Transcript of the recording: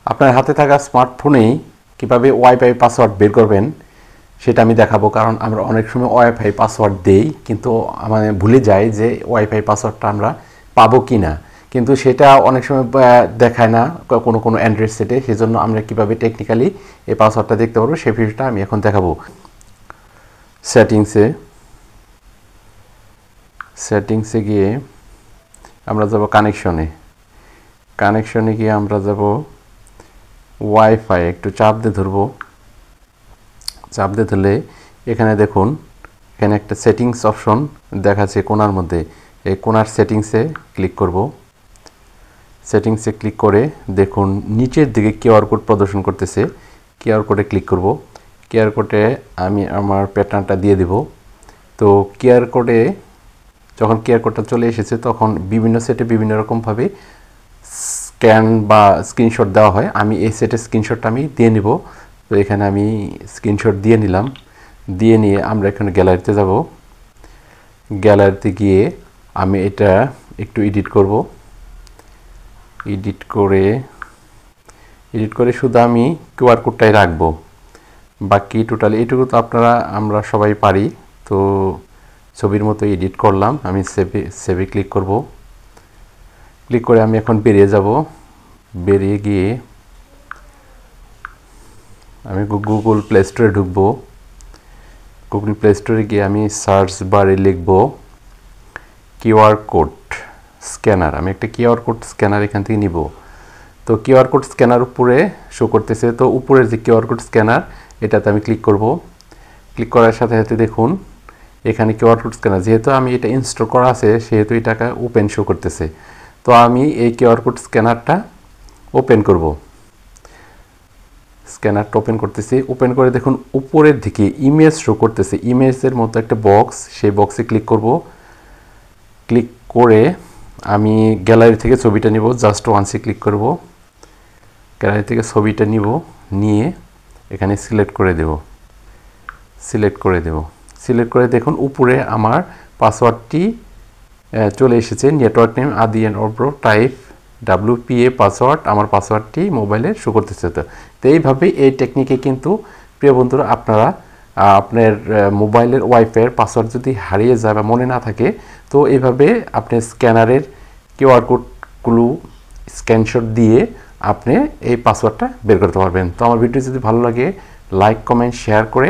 আপনার হাতে থাকা স্মার্টফোনেই কিভাবে ওয়াইফাই পাসওয়ার্ড বের করবেন সেটা আমি দেখাবো। কারণ আমরা অনেক সময় ওয়াইফাই পাসওয়ার্ড দেই কিন্তু মানে ভুলে যাই যে ওয়াইফাই পাসওয়ার্ডটা আমরা পাবো কি না, কিন্তু সেটা অনেক সময় দেখায় না কোনো অ্যান্ড্রয়েড সেটে। সেজন্য আমরা কিভাবে টেকনিক্যালি এই পাসওয়ার্ডটা দেখতে পারবো সেই বিষয়টা আমি এখন দেখাবো। সেটিংসে গিয়ে আমরা যাব কানেকশনে গিয়ে আমরা যাব ওয়াইফাই, একটু চাপ দিয়ে ধরবো। চাপ দিয়ে ধরলে এখানে দেখুন, এখানে একটা সেটিংস অপশন দেখাচ্ছে কোণার মধ্যে। এই কোণার সেটিংসে ক্লিক করব। সেটিংসে ক্লিক করে দেখুন নিচের দিকে কিউআর কোড প্রদর্শন করতেছে। কিউআর কোডে ক্লিক করব। কিউআর কোডে আমি আমার প্যাটার্নটা দিয়ে দেব। তো কিউআর কোডে যখন কিউআর কোডটা চলে এসেছে তখন বিভিন্ন সেটে বিভিন্ন রকমভাবে স্ক্যান বা স্ক্রিনশট দেওয়া হয়। আমি এই সেটের স্ক্রিনশটটা আমি দিয়ে নিব। তো এখানে আমি স্ক্রিনশট দিয়ে নিলাম। দিয়ে নিয়ে আমরা এখানে গ্যালারিতে যাব। গ্যালারিতে গিয়ে আমি এটা একটু এডিট করব। এডিট করে শুধু আমি কিউআর কোডটাই রাখবো, বাকি টোটালি এইটুকু তো আমরা সবাই পারি। তো ছবির মতো এডিট করলাম। আমি সেভে ক্লিক করব। ক্লিক করে আমি এখন বেরিয়ে যাব। বেরিয়ে গিয়ে আমি গুগল প্লে স্টোরে ঢুকবো। গুগল প্লে স্টোরে গিয়ে আমি সার্চ বারে লিখব কিউআর কোড স্ক্যানার। আমি একটা কিউআর কোড স্ক্যানার এখান থেকে নিব। তো কিউআর কোড স্ক্যানার উপরে শো করতেছে। তো উপরের যে কিউআর কোড স্ক্যানার এটাতে আমি ক্লিক করব। ক্লিক করার সাথে সাথে দেখুন এখানে কিউআর কোড স্ক্যানার, যেহেতু আমি এটা ইনস্টল করা আছে সেহেতু এটাকে ওপেন শো করতেছে। তো আমি এই কিউআর কোড স্ক্যানারটা ওপেন করব। স্ক্যানারটা ওপেন করতেছি। ওপেন করে দেখুন উপরের দিকে ইমেজ শো করতেছে, ইমেজের মতো একটা বক্স, সেই বক্সে ক্লিক করব। ক্লিক করে আমি গ্যালারি থেকে ছবিটা নিব। জাস্ট ওয়ান্সে ক্লিক করব। গ্যালারি থেকে ছবিটা নিয়ে এখানে সিলেক্ট করে দেব। সিলেক্ট করে দেখুন উপরে আমার পাসওয়ার্ডটি চলে এসেছে। নেটওয়ার্ক নেম আদি এন্ড অব্রো টাইপ WPA পাসওয়ার্ড। আমার পাসওয়ার্ডটি মোবাইলে শো করতেছে। তো এইভাবে এই টেকনিকে কিন্তু প্রিয় বন্ধুরা আপনারা আপনার মোবাইলের ওয়াইফাইয়ের পাসওয়ার্ড যদি হারিয়ে যায় বা মনে না থাকে, তো এইভাবে আপনি স্ক্যানারের কিউআর কোডগুলো স্ক্যানশট দিয়ে আপনি এই পাসওয়ার্ডটা বের করতে পারবেন। তো আমার ভিডিও যদি ভালো লাগে লাইক কমেন্ট শেয়ার করে